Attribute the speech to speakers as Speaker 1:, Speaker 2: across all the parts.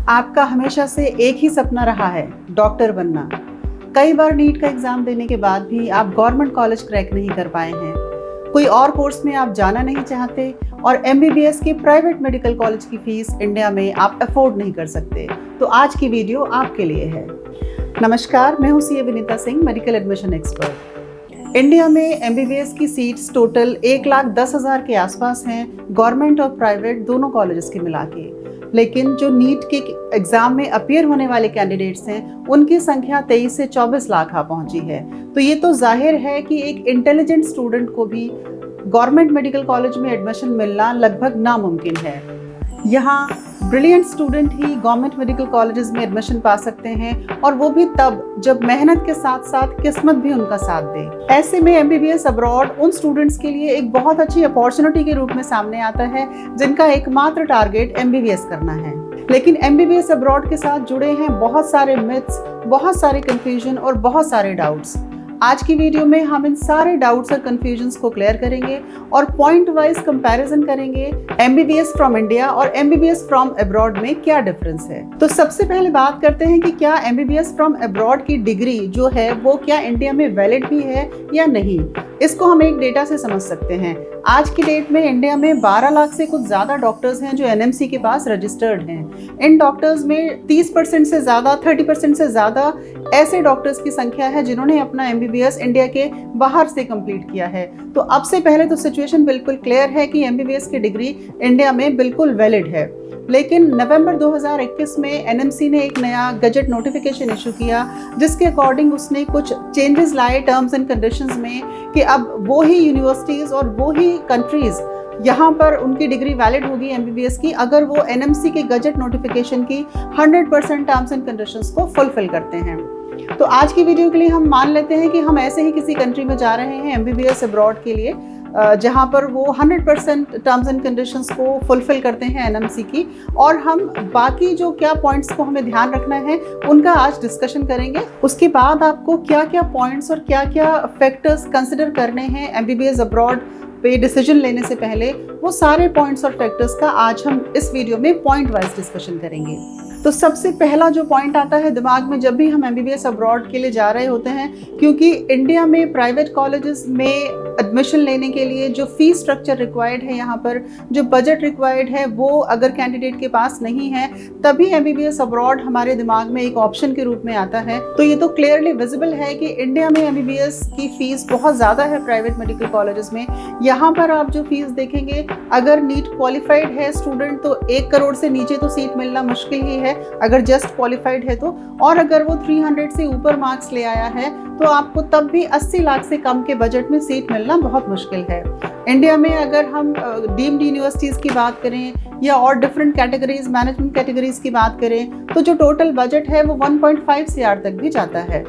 Speaker 1: आपका हमेशा से एक ही सपना रहा है, डॉक्टर बनना। कई बार नीट का एग्जाम देने के बाद भी आप गवर्नमेंट कॉलेज क्रैक नहीं कर पाए हैं, कोई और कोर्स में आप जाना नहीं चाहते और एमबीबीएस की प्राइवेट मेडिकल कॉलेज की फीस इंडिया में आप अफोर्ड नहीं कर सकते, तो आज की वीडियो आपके लिए है। नमस्कार, मैं हूं CA Vinita Singh, medical admission expert. India में एमबीबीएस की सीट्स टोटल 1,10,000 के आसपास हैं, गवर्नमेंट और प्राइवेट दोनों कॉलेजेस के मिला के। लेकिन जो नीट के एग्जाम में अपीयर होने वाले कैंडिडेट्स हैं, उनकी संख्या 23 से 24 लाख आ पहुंची है। तो ये तो जाहिर है कि एक इंटेलिजेंट स्टूडेंट को भी गवर्नमेंट मेडिकल कॉलेज में एडमिशन मिलना लगभग नामुमकिन है। यहाँ ब्रिलियंट स्टूडेंट ही गवर्नमेंट मेडिकल कॉलेजेस में एडमिशन पा सकते हैं, और वो भी तब जब मेहनत के साथ साथ किस्मत भी उनका साथ दे। ऐसे में एमबीबीएस अब्रॉड उन स्टूडेंट्स के लिए एक बहुत अच्छी अपॉर्चुनिटी के रूप में सामने आता है, जिनका एकमात्र टारगेट एमबीबीएस करना है। लेकिन एमबीबीएस अब्रॉड के साथ जुड़े हैं बहुत सारे मिथ्स, बहुत सारे कंफ्यूजन और बहुत सारे डाउट्स। आज की वीडियो में हम इन सारे डाउट्स और कंफ्यूजन्स को क्लियर करेंगे और पॉइंट वाइज कंपैरिजन करेंगे एमबीबीएस फ्रॉम इंडिया और एमबीबीएस फ्रॉम अब्रॉड में क्या डिफरेंस है। तो सबसे पहले बात करते हैं कि क्या एमबीबीएस फ्रॉम अब्रॉड की डिग्री जो है वो क्या इंडिया में वैलिड भी है या नहीं। इसको हम एक डेटा से समझ सकते हैं। आज की डेट में इंडिया में 12 लाख से कुछ ज़्यादा डॉक्टर्स हैं जो एनएमसी के पास रजिस्टर्ड हैं। इन डॉक्टर्स में 30% से ज़्यादा, 30% से ज़्यादा ऐसे डॉक्टर्स की संख्या है जिन्होंने अपना एमबीबीएस इंडिया के बाहर से कंप्लीट किया है। तो अब से पहले तो सिचुएशन बिल्कुल क्लियर है कि एमबीबीएस की डिग्री इंडिया में बिल्कुल वैलिड है। लेकिन नवंबर 2021 में एनएमसी ने एक नया गजट नोटिफिकेशन इशू किया, जिसके अकॉर्डिंग उसने कुछ चेंजेस लाए टर्म्स एंड कंडीशंस में कि अब वो ही यूनिवर्सिटीज़ और वो ही कंट्रीज़ यहाँ पर उनकी डिग्री वैलिड होगी एमबीबीएस की, अगर वो एनएमसी के गजट नोटिफिकेशन की 100% टर्म्स एंड कंडीशंस को फुलफिल करते हैं। तो आज की वीडियो के लिए हम मान लेते हैं कि हम ऐसे ही किसी कंट्री में जा रहे हैं एमबीबीएस अब्रॉड के लिए, जहाँ पर वो 100% टर्म्स एंड कंडीशंस को फुलफिल करते हैं एनएमसी की, और हम बाकी जो क्या पॉइंट्स को हमें ध्यान रखना है उनका आज डिस्कशन करेंगे। उसके बाद आपको क्या क्या पॉइंट्स और क्या क्या फैक्टर्स कंसिडर करने हैं एमबीबीएस अब्रॉड पे डिसीजन लेने से पहले, वो सारे पॉइंट्स और फैक्टर्स का आज हम इस वीडियो में पॉइंट वाइज डिस्कशन करेंगे। तो सबसे पहला जो पॉइंट आता है दिमाग में जब भी हम एमबीबीएस अब्रॉड के लिए जा रहे होते हैं, क्योंकि इंडिया में प्राइवेट कॉलेजेस में एडमिशन लेने के लिए जो फीस स्ट्रक्चर रिक्वायर्ड है, यहाँ पर जो बजट रिक्वायर्ड है, वो अगर कैंडिडेट के पास नहीं है, तभी एमबीबीएस अब्रॉड हमारे दिमाग में एक ऑप्शन के रूप में आता है। तो ये तो क्लियरली विजिबल है कि इंडिया में एमबीबीएस की फीस बहुत ज़्यादा है प्राइवेट मेडिकल कॉलेजेस में। यहाँ पर आप जो फीस देखेंगे, अगर नीट क्वालिफाइड है स्टूडेंट तो 1 करोड़ से नीचे तो सीट मिलना मुश्किल ही है, अगर जस्ट क्वालिफाइड है तो, और अगर वो 300 से ऊपर मार्क्स ले आया है तो आपको तब भी 80 लाख से कम के बजट में सीट मिलना बहुत मुश्किल है। इंडिया में अगर हम डीम्ड यूनिवर्सिटीज़ की बात करें या और डिफरेंट कैटेगरीज, मैनेजमेंट कैटेगरीज की बात करें, तो जो टोटल बजट है वो 1.5 CR तक भी जाता है।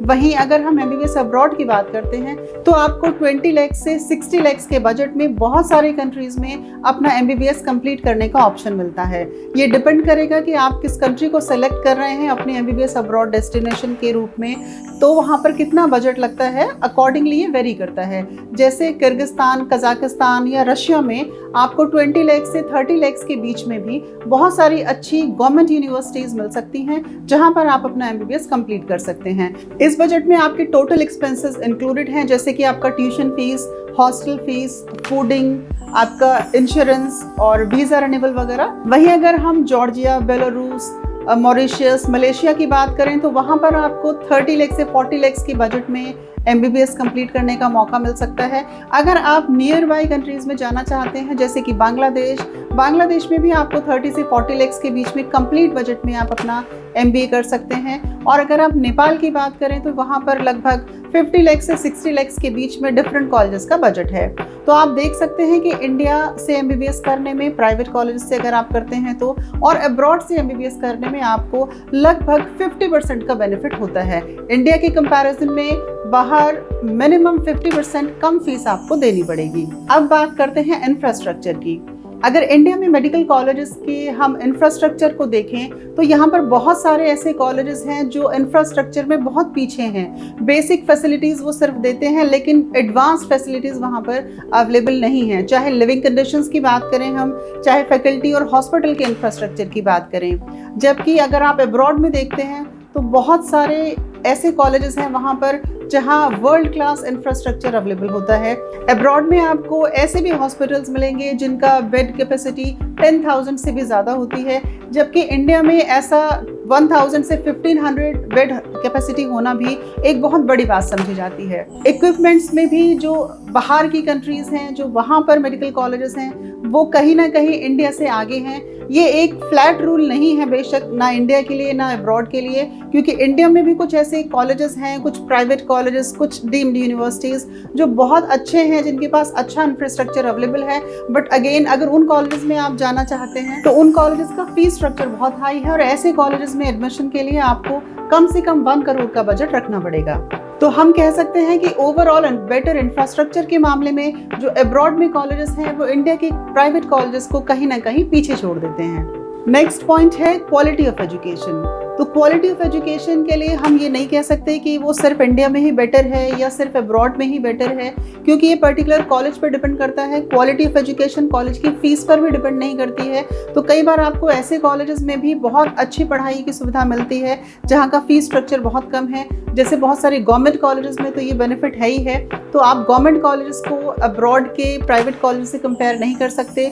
Speaker 1: वहीं अगर हम एमबीबीएस अब्रॉड की बात करते हैं तो आपको 20 लाख से 60 लाख के बजट में बहुत सारे कंट्रीज में अपना एमबीबीएस कंप्लीट करने का ऑप्शन मिलता है। ये डिपेंड करेगा कि आप किस कंट्री को सेलेक्ट कर रहे हैं अपने एमबीबीएस अब्रॉड डेस्टिनेशन के रूप में, तो वहाँ पर कितना बजट लगता है अकॉर्डिंगली ये वेरी करता है। जैसे किर्गिस्तान, कजाकिस्तान या रशिया में आपको 20 लाख से 30 लाख के बीच में भी बहुत सारी अच्छी गवर्नमेंट यूनिवर्सिटीज़ मिल सकती हैं, जहाँ पर आप अपना एमबीबीएस कंप्लीट कर सकते हैं। इस बजट में आपके टोटल एक्सपेंसेस इंक्लूडेड हैं, जैसे कि आपका tuition fees, hostel fees, fooding, आपका इंश्योरेंस और वीज़ा रिन्यूअल वगैरह। वहीं अगर हम जॉर्जिया, बेलारूस, मॉरिशस, मलेशिया की बात करें तो वहाँ पर आपको 30 लाख से 40 लाख के बजट में एमबीबीएस कंप्लीट करने का मौका मिल सकता है। अगर आप नियर बाई कंट्रीज़ में जाना चाहते हैं, जैसे कि बांग्लादेश में भी आपको 30 से 40 लाख के बीच में कंप्लीट बजट में आप अपना एमबीए कर सकते हैं। और अगर आप नेपाल की बात करें तो वहाँ पर लगभग 50 लाख से 60 लाख के बीच में डिफरेंट कॉलेजेस का बजट है। तो आप देख सकते हैं कि इंडिया से एमबीबीएस करने में, प्राइवेट कॉलेज से अगर आप करते हैं तो, और अब्रॉड से एमबीबीएस करने में आपको लगभग 50% का बेनिफिट होता है। इंडिया के कंपैरिजन में बाहर मिनिमम 50% कम फीस आपको देनी पड़ेगी। अब बात करते हैं इंफ्रास्ट्रक्चर की। अगर इंडिया में मेडिकल कॉलेजेस के हम इंफ्रास्ट्रक्चर को देखें तो यहाँ पर बहुत सारे ऐसे कॉलेजेस हैं जो इंफ्रास्ट्रक्चर में बहुत पीछे हैं। बेसिक फैसिलिटीज़ वो सिर्फ देते हैं लेकिन एडवांस फैसिलिटीज़ वहाँ पर अवेलेबल नहीं हैं। चाहे लिविंग कंडीशंस की बात करें हम, चाहे फैकल्टी और हॉस्पिटल के इंफ्रास्ट्रक्चर की बात करें। जबकि अगर आप अब्रॉड में देखते हैं तो बहुत सारे ऐसे कॉलेजेस हैं वहाँ पर जहाँ वर्ल्ड क्लास इंफ्रास्ट्रक्चर अवेलेबल होता है। अब्रॉड में आपको ऐसे भी हॉस्पिटल्स मिलेंगे जिनका बेड कैपेसिटी 10,000 से भी ज़्यादा होती है, जबकि इंडिया में ऐसा 1,000 से 1,500 बेड कैपेसिटी होना भी एक बहुत बड़ी बात समझी जाती है। इक्विपमेंट्स में भी जो बाहर की कंट्रीज़ हैं, जो वहाँ पर मेडिकल कॉलेजेस हैं, वो कहीं ना कहीं इंडिया से आगे हैं। ये एक फ्लैट रूल नहीं है बेशक, ना इंडिया के लिए ना अब्रॉड के लिए, क्योंकि इंडिया में भी कुछ ऐसे कॉलेजेस हैं, कुछ प्राइवेट कॉलेजेस, कुछ डीम्ड यूनिवर्सिटीज़ जो बहुत अच्छे हैं, जिनके पास अच्छा इंफ्रास्ट्रक्चर अवेलेबल है। बट अगेन अगर उन कॉलेजेस में आप जाना चाहते हैं तो उन कॉलेजेस का फीस स्ट्रक्चर बहुत हाई है और ऐसे कॉलेजेस में एडमिशन के लिए आपको कम से कम 1 करोड़ का बजट रखना पड़ेगा। तो हम कह सकते हैं कि ओवरऑल बेटर इंफ्रास्ट्रक्चर के मामले में जो अब्रॉड में कॉलेजेस हैं वो इंडिया के प्राइवेट कॉलेजेस को कहीं ना कहीं पीछे छोड़ देते हैं। नेक्स्ट पॉइंट है क्वालिटी ऑफ एजुकेशन। तो क्वालिटी ऑफ एजुकेशन के लिए हम ये नहीं कह सकते कि वो सिर्फ इंडिया में ही बेटर है या सिर्फ अब्रॉड में ही बेटर है, क्योंकि ये पर्टिकुलर कॉलेज पर डिपेंड करता है। क्वालिटी ऑफ एजुकेशन कॉलेज की फीस पर भी डिपेंड नहीं करती है। तो कई बार आपको ऐसे कॉलेजेस में भी बहुत अच्छी पढ़ाई की सुविधा मिलती है जहाँ का फीस स्ट्रक्चर बहुत कम है। जैसे बहुत सारे गवर्नमेंट कॉलेजेस में तो ये बेनिफिट है ही है। तो आप गवर्नमेंट कॉलेजेस को अब्रॉड के प्राइवेट कॉलेज से कंपेयर नहीं कर सकते,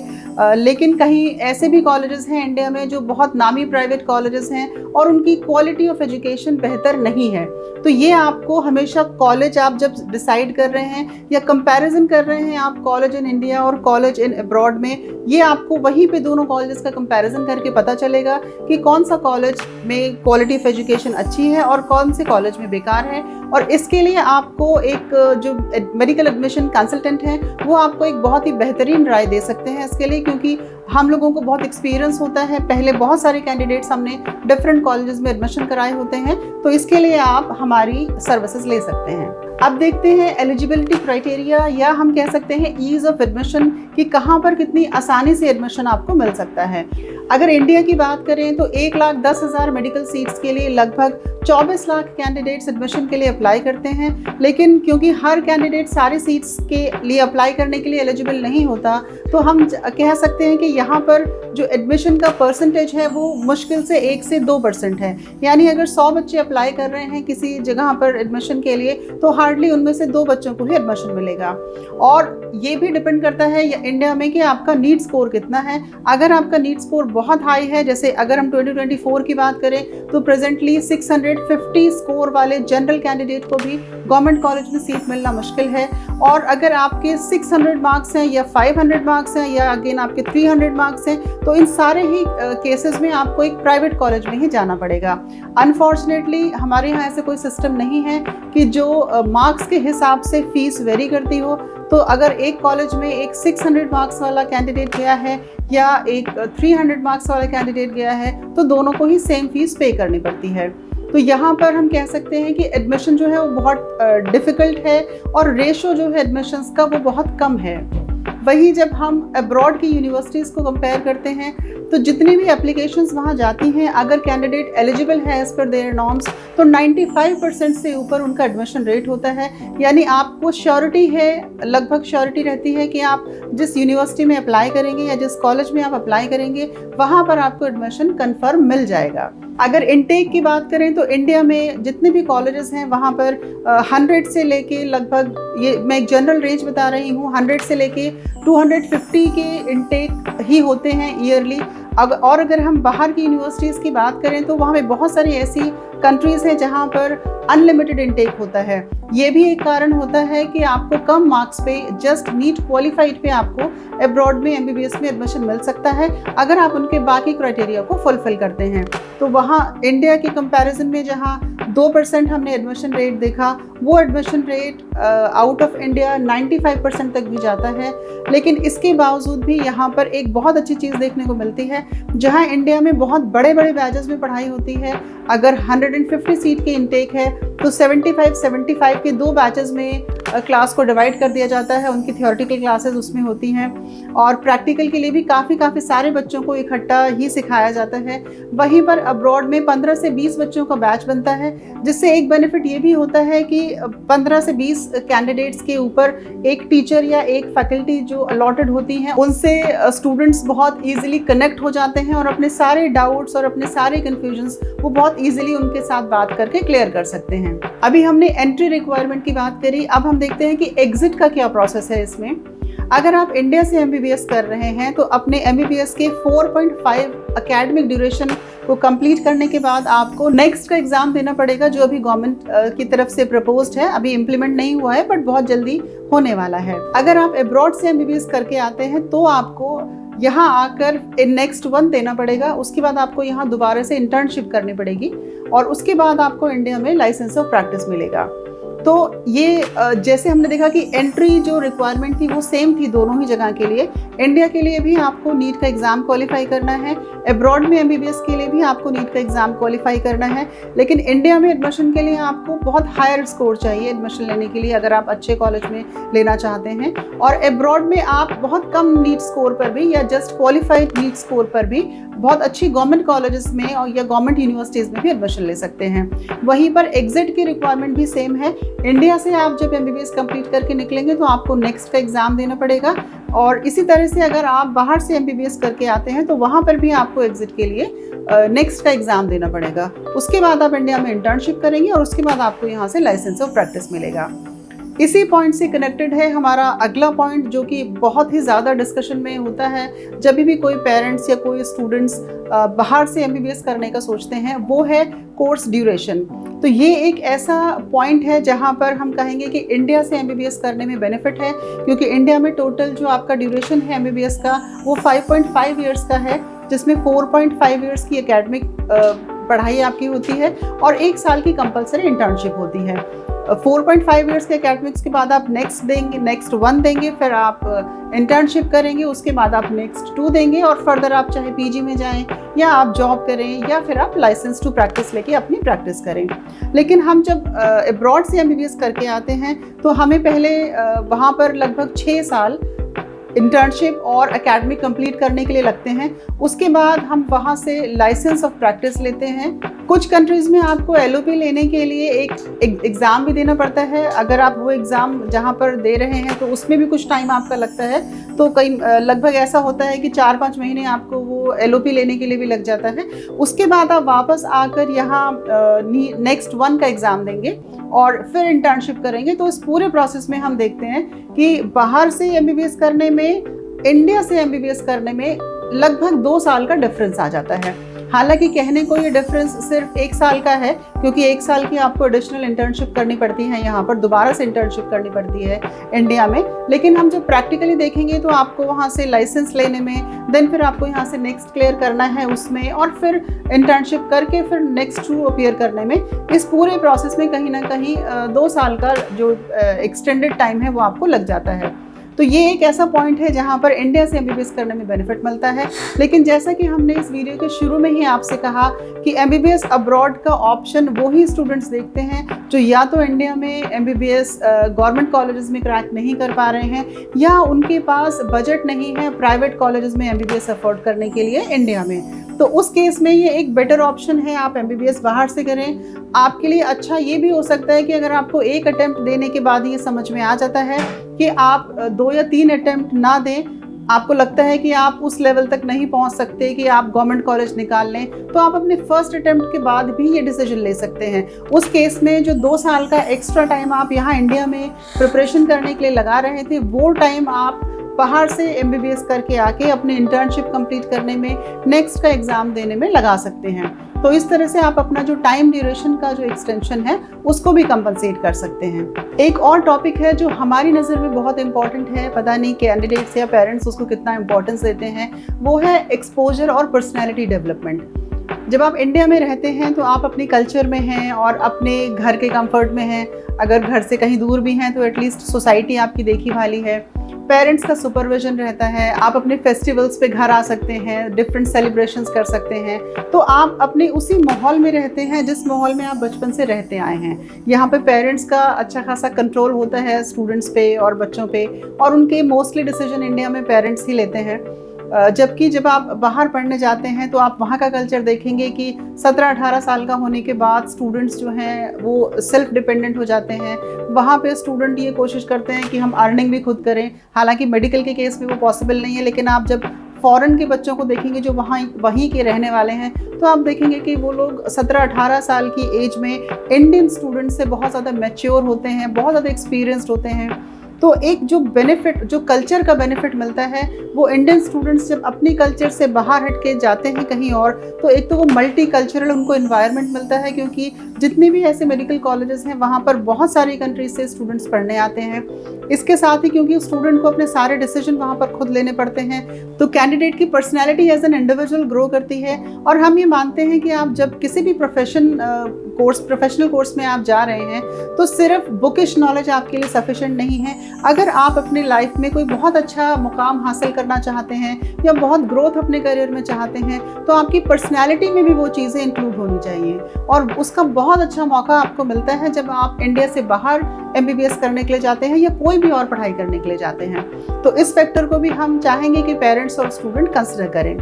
Speaker 1: लेकिन कहीं ऐसे भी कॉलेजेस हैं इंडिया में जो बहुत नामी प्राइवेट कॉलेजेस हैं और उनकी क्वालिटी ऑफ एजुकेशन बेहतर नहीं है। तो ये आपको हमेशा कॉलेज आप जब डिसाइड कर रहे हैं या कंपैरिजन कर रहे हैं आप कॉलेज इन इंडिया और कॉलेज इन अब्रॉड में, ये आपको वहीं पे दोनों कॉलेजेस का कंपैरिजन करके पता चलेगा कि कौन सा कॉलेज में क्वालिटी ऑफ एजुकेशन अच्छी है और कौन से कॉलेज में बेकार है। और इसके लिए आपको एक जो मेडिकल एडमिशन कंसल्टेंट हैं वो आपको एक बहुत ही बेहतरीन राय दे सकते हैं इसके लिए, क्योंकि हम लोगों को बहुत एक्सपीरियंस होता है। पहले बहुत सारे कैंडिडेट्स हमने डिफरेंट कॉलेजेस में एडमिशन कराए होते हैं, तो इसके लिए आप हमारी सर्विसेज ले सकते हैं। अब देखते हैं एलिजिबिलिटी क्राइटेरिया, या हम कह सकते हैं ईज ऑफ एडमिशन, कि कहाँ पर कितनी आसानी से एडमिशन आपको मिल सकता है। अगर इंडिया की बात करें तो 1,10,000 मेडिकल सीट्स के लिए लगभग 24 लाख कैंडिडेट्स एडमिशन के लिए अप्लाई करते हैं। लेकिन क्योंकि हर कैंडिडेट सारी सीट्स के लिए अप्लाई करने के लिए एलिजिबल नहीं होता, तो हम कह सकते हैं कि यहाँ पर जो एडमिशन का परसेंटेज है वो मुश्किल से 1 से 2% है। यानी अगर 100 बच्चे अप्लाई कर रहे हैं किसी जगह पर एडमिशन के लिए, तो हार्डली उनमें से 2 बच्चों को ही एडमिशन मिलेगा। और ये भी डिपेंड करता है इंडिया में कि आपका नीट स्कोर कितना है। अगर आपका नीट स्कोर बहुत हाई है, जैसे अगर हम 2024 की बात करें तो प्रेजेंटली 650 स्कोर वाले जनरल कैंडिडेट को भी गवर्नमेंट कॉलेज में सीट मिलना मुश्किल है। और अगर आपके 600 मार्क्स हैं या 500 मार्क्स हैं या अगेन आपके 300 मार्क्स हैं, तो इन सारे ही केसेस में आपको एक प्राइवेट कॉलेज में ही जाना पड़ेगा। अनफॉर्चुनेटली हमारे यहाँ ऐसे कोई सिस्टम नहीं है कि जो मार्क्स के हिसाब से फीस वेरी करती हो। तो अगर एक कॉलेज में एक 600 मार्क्स वाला कैंडिडेट गया है या एक 300 मार्क्स वाला कैंडिडेट गया है, तो दोनों को ही सेम फीस पे करनी पड़ती है। तो यहाँ पर हम कह सकते हैं कि एडमिशन जो है वो बहुत डिफ़िकल्ट है और रेशो जो है एडमिशन्स का वो बहुत कम है। वहीं जब हम अब्रॉड की यूनिवर्सिटीज़ को कंपेयर करते हैं तो जितनी भी एप्लीकेशंस वहाँ जाती हैं, अगर कैंडिडेट एलिजिबल है एज़ पर देयर नॉर्म्स, तो 95% से ऊपर उनका एडमिशन रेट होता है। यानी आपको श्योरिटी है, लगभग श्योरिटी रहती है कि आप जिस यूनिवर्सिटी में अप्लाई करेंगे या जिस कॉलेज में आप अप्लाई करेंगे वहाँ पर आपको एडमिशन कन्फर्म मिल जाएगा। अगर इनटेक की बात करें तो इंडिया में जितने भी कॉलेजेस हैं वहाँ पर 100 से लेके लगभग, ये मैं एक जनरल रेंज बता रही हूँ, 100 से लेके 250 के इनटेक ही होते हैं ईयरली। और अगर हम बाहर की यूनिवर्सिटीज़ की बात करें तो वहाँ पे बहुत सारी ऐसी कंट्रीज़ हैं जहाँ पर अनलिमिटेड इनटेक होता है। ये भी एक कारण होता है कि आपको कम मार्क्स पे, जस्ट नीट क्वालिफाइड पे आपको अब्रॉड में MBBS में एडमिशन मिल सकता है अगर आप उनके बाकी क्राइटेरिया को फुलफिल करते हैं। तो वहाँ इंडिया के कंपैरिजन में जहाँ 2% हमने एडमिशन रेट देखा, वो admission rate out of India 95% तक भी जाता है। लेकिन इसके बावजूद भी यहाँ पर एक बहुत अच्छी चीज़ देखने को मिलती है, जहाँ इंडिया में बहुत बड़े बड़े बैचेस में पढ़ाई होती है। अगर 150 सीट की इनटेक है तो 75 के 2 बैचेस में क्लास को डिवाइड कर दिया जाता है, उनकी थियोरेटिकल क्लासेस उसमें होती हैं और प्रैक्टिकल के लिए भी काफ़ी सारे बच्चों को इकट्ठा ही सिखाया जाता है। वहीं पर अब्रॉड में 15 से 20 बच्चों का बैच बनता है, जिससे एक बेनिफिट ये भी होता है कि 15 से 20 कैंडिडेट्स के ऊपर एक टीचर या एक फैकल्टी जो अलॉटेड होती हैं, उनसे स्टूडेंट्स बहुत ईजिली कनेक्ट हो जाते हैं और अपने सारे डाउट्स और अपने सारे कन्फ्यूजन्स वो बहुत ईजिली उनके साथ बात करके क्लियर कर सकते हैं। अभी हमने एंट्री रिक्वायरमेंट की बात करी, अब हम देखते हैं कि एग्जिट का क्या प्रोसेस है इसमें। अगर आप इंडिया से एमबीबीएस कर रहे हैं तो अपने एमबीबीएस के 4.5 एकेडमिक ड्यूरेशन को कंप्लीट करने के बाद आपको नेक्स्ट का एग्ज़ाम देना पड़ेगा, जो अभी गवर्नमेंट की तरफ से प्रपोज्ड है, अभी इम्प्लीमेंट नहीं हुआ है बट बहुत जल्दी होने वाला है। अगर आप अब्रॉड से एमबीबीएस करके आते हैं तो आपको यहाँ आकर नेक्स्ट 1 देना पड़ेगा, उसके बाद आपको यहाँ दोबारा से इंटर्नशिप करनी पड़ेगी और उसके बाद आपको इंडिया में लाइसेंस ऑफ प्रैक्टिस मिलेगा। तो ये जैसे हमने देखा कि एंट्री जो रिक्वायरमेंट थी वो सेम थी दोनों ही जगह के लिए। इंडिया के लिए भी आपको नीट का एग्ज़ाम क्वालिफाई करना है, अब्रॉड में एमबीबीएस के लिए भी आपको नीट का एग्ज़ाम क्वालिफाई करना है। लेकिन इंडिया में एडमिशन के लिए आपको बहुत हायर स्कोर चाहिए एडमिशन लेने के लिए, अगर आप अच्छे कॉलेज में लेना चाहते हैं। और अब्रॉड में आप बहुत कम नीट स्कोर पर भी या जस्ट क्वालिफाइड नीट स्कोर पर भी बहुत अच्छी गवर्नमेंट कॉलेजेस में और या गवर्नमेंट यूनिवर्सिटीज़ में भी एडमिशन ले सकते हैं। वहीं पर एग्जिट की रिक्वायरमेंट भी सेम है। इंडिया से आप जब एमबीबीएस कंप्लीट करके निकलेंगे तो आपको नेक्स्ट का एग्ज़ाम देना पड़ेगा और इसी तरह से अगर आप बाहर से एमबीबीएस करके आते हैं तो वहाँ पर भी आपको एग्जिट के लिए नेक्स्ट का एग्ज़ाम देना पड़ेगा। उसके बाद आप इंडिया में इंटर्नशिप करेंगे और उसके बाद आपको यहाँ से लाइसेंस ऑफ प्रैक्टिस मिलेगा। इसी पॉइंट से कनेक्टेड है हमारा अगला पॉइंट, जो कि बहुत ही ज़्यादा डिस्कशन में होता है जब भी कोई पेरेंट्स या कोई स्टूडेंट्स बाहर से एमबीबीएस करने का सोचते हैं, वो है कोर्स ड्यूरेशन। तो ये एक ऐसा पॉइंट है जहाँ पर हम कहेंगे कि इंडिया से एमबीबीएस करने में बेनिफिट है, क्योंकि इंडिया में टोटल जो आपका ड्यूरेशन है एमबीबीएस का वो 5.5 ईयर्स का है, जिसमें 4.5 ईयर्स की एकेडमिक पढ़ाई आपकी होती है और 1 साल की कंपलसरी इंटर्नशिप होती है। 4.5 ईयर्स के एकेडमिक्स के बाद आप नेक्स्ट 1 देंगे, फिर आप इंटर्नशिप करेंगे, उसके बाद आप नेक्स्ट 2 देंगे और फर्दर आप चाहे पीजी में जाएं या आप जॉब करें या फिर आप लाइसेंस टू प्रैक्टिस लेके अपनी प्रैक्टिस करें। लेकिन हम जब अब्रॉड से एमबीबीएस करके आते हैं तो हमें पहले वहाँ पर लगभग 6 साल इंटर्नशिप और एकेडमिक कंप्लीट करने के लिए लगते हैं। उसके बाद हम वहाँ से लाइसेंस ऑफ प्रैक्टिस लेते हैं। कुछ कंट्रीज़ में आपको एलओपी लेने के लिए एक एग्ज़ाम भी देना पड़ता है। अगर आप वो एग्ज़ाम जहाँ पर दे रहे हैं तो उसमें भी कुछ टाइम आपका लगता है, तो कई लगभग ऐसा होता है कि 4-5 महीने आपको वो एलओपी लेने के लिए भी लग जाता है। उसके बाद आप वापस आकर यहाँ नेक्स्ट 1 का एग्ज़ाम देंगे और फिर इंटर्नशिप करेंगे। तो इस पूरे प्रोसेस में हम देखते हैं कि बाहर से एमबीबीएस करने में, इंडिया से एमबीबीएस करने में लगभग 2 साल का डिफरेंस आ जाता है। हालांकि कहने को ये डिफरेंस सिर्फ 1 साल का है, क्योंकि 1 साल की आपको एडिशनल इंटर्नशिप करनी पड़ती है, यहाँ पर दोबारा से इंटर्नशिप करनी पड़ती है इंडिया में। लेकिन हम जब प्रैक्टिकली देखेंगे तो आपको वहाँ से लाइसेंस लेने में, देन फिर आपको यहाँ से नेक्स्ट क्लियर करना है उसमें, और फिर इंटर्नशिप करके फिर नेक्स्ट 2 अपीयर करने में, इस पूरे प्रोसेस में कहीं ना कहीं 2 साल का जो एक्सटेंडेड टाइम है वो आपको लग जाता है। तो ये एक ऐसा पॉइंट है जहाँ पर इंडिया से एमबीबीएस करने में बेनिफिट मिलता है। लेकिन जैसा कि हमने इस वीडियो के शुरू में ही आपसे कहा कि एमबीबीएस अब्रॉड का ऑप्शन वही स्टूडेंट्स देखते हैं जो या तो इंडिया में एमबीबीएस गवर्नमेंट कॉलेजेस में क्रैक नहीं कर पा रहे हैं, या उनके पास बजट नहीं है प्राइवेट कॉलेजेस में एमबीबीएस अफोर्ड करने के लिए इंडिया में। तो उस केस में ये एक बेटर ऑप्शन है, आप एमबीबीएस बाहर से करें। आपके लिए अच्छा ये भी हो सकता है कि अगर आपको एक अटेम्प्ट देने के बाद ये समझ में आ जाता है कि आप 2 या 3 अटेम्प्ट ना दें, आपको लगता है कि आप उस लेवल तक नहीं पहुंच सकते कि आप गवर्नमेंट कॉलेज निकाल लें, तो आप अपने फर्स्ट अटेम्प्ट के बाद भी ये डिसीजन ले सकते हैं। उस केस में जो 2 साल का एक्स्ट्रा टाइम आप यहाँ इंडिया में प्रिपरेशन करने के लिए लगा रहे थे, वो टाइम आप बाहर से एमबीबीएस करके आके अपने इंटर्नशिप कंप्लीट करने में, नेक्स्ट का एग्ज़ाम देने में लगा सकते हैं। तो इस तरह से आप अपना जो टाइम ड्यूरेशन का जो एक्सटेंशन है उसको भी कंपनसेट कर सकते हैं। एक और टॉपिक है जो हमारी नज़र में बहुत इंपॉर्टेंट है, पता नहीं कैंडिडेट्स या पेरेंट्स उसको कितना इंपॉर्टेंस देते हैं, वो है एक्सपोजर और पर्सनैलिटी डेवलपमेंट। जब आप इंडिया में रहते हैं तो आप अपने कल्चर में हैं और अपने घर के कंफर्ट में हैं। अगर घर से कहीं दूर भी हैं तो एटलीस्ट सोसाइटी आपकी देखी भाली है, पेरेंट्स का सुपरविजन रहता है, आप अपने फेस्टिवल्स पे घर आ सकते हैं, डिफरेंट सेलिब्रेशंस कर सकते हैं। तो आप अपने उसी माहौल में रहते हैं जिस माहौल में आप बचपन से रहते आए हैं। यहाँ पे पेरेंट्स का अच्छा खासा कंट्रोल होता है स्टूडेंट्स पे और बच्चों पे, और उनके मोस्टली डिसीजन इंडिया में पेरेंट्स ही लेते हैं। जबकि जब आप बाहर पढ़ने जाते हैं तो आप वहाँ का कल्चर देखेंगे कि 17-18 साल का होने के बाद स्टूडेंट्स जो हैं वो सेल्फ डिपेंडेंट हो जाते हैं। वहाँ पे स्टूडेंट ये कोशिश करते हैं कि हम अर्निंग भी खुद करें। हालांकि मेडिकल के केस में वो पॉसिबल नहीं है, लेकिन आप जब फॉरेन के बच्चों को देखेंगे जो वहीं के रहने वाले हैं, तो आप देखेंगे कि वो लोग 17-18 साल की एज में इंडियन स्टूडेंट से बहुत ज़्यादा मैच्योर होते हैं, बहुत ज़्यादा एक्सपीरियंस्ड होते हैं। तो एक जो बेनिफिट, जो कल्चर का बेनिफिट मिलता है, वो इंडियन स्टूडेंट्स जब अपनी कल्चर से बाहर हट के जाते हैं कहीं और, तो एक तो वो मल्टी कल्चरल उनको इन्वायरमेंट मिलता है, क्योंकि जितने भी ऐसे मेडिकल कॉलेजेस हैं वहाँ पर बहुत सारी कंट्रीज से स्टूडेंट्स पढ़ने आते हैं। इसके साथ ही क्योंकि स्टूडेंट को अपने सारे डिसीजन वहाँ पर खुद लेने पड़ते हैं, तो कैंडिडेट की personality as an individual grow करती है। और हम ये मानते हैं कि आप जब किसी भी प्रोफेशनल कोर्स में आप जा रहे हैं तो सिर्फ बुकिश नॉलेज आपके लिए सफिशिएंट नहीं है। अगर आप अपनी लाइफ में कोई बहुत अच्छा मुकाम हासिल करना चाहते हैं या बहुत ग्रोथ अपने करियर में चाहते हैं, तो आपकी पर्सनैलिटी में भी वो चीज़ें इंक्लूड होनी चाहिए। और उसका बहुत अच्छा मौका आपको मिलता है जब आप इंडिया से बाहर MBBS करने के लिए जाते हैं या कोई भी और पढ़ाई करने के लिए जाते हैं। तो इस फैक्टर को भी हम चाहेंगे कि पेरेंट्स और स्टूडेंट कंसिडर करें।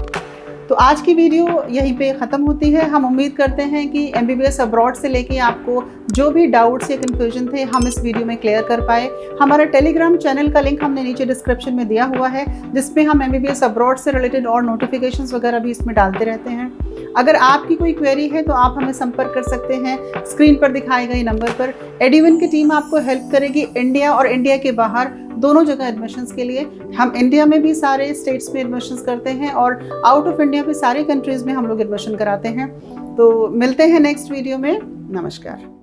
Speaker 1: तो आज की वीडियो यहीं पे ख़त्म होती है। हम उम्मीद करते हैं कि MBBS अब्रॉड से लेके आपको जो भी डाउट्स या कन्फ्यूजन थे हम इस वीडियो में क्लियर कर पाए। हमारा टेलीग्राम चैनल का लिंक हमने नीचे डिस्क्रिप्शन में दिया हुआ है, जिसमें हम MBBS अब्रॉड से रिलेटेड और नोटिफिकेशंस वगैरह भी इसमें डालते रहते हैं। अगर आपकी कोई क्वेरी है तो आप हमें संपर्क कर सकते हैं स्क्रीन पर दिखाए गए नंबर पर। एडुविन की टीम आपको हेल्प करेगी इंडिया और इंडिया के बाहर दोनों जगह एडमिशन्स के लिए। हम इंडिया में भी सारे स्टेट्स में एडमिशन्स करते हैं और आउट ऑफ इंडिया भी सारी कंट्रीज़ में हम लोग एडमिशन कराते हैं। तो मिलते हैं नेक्स्ट वीडियो में। नमस्कार।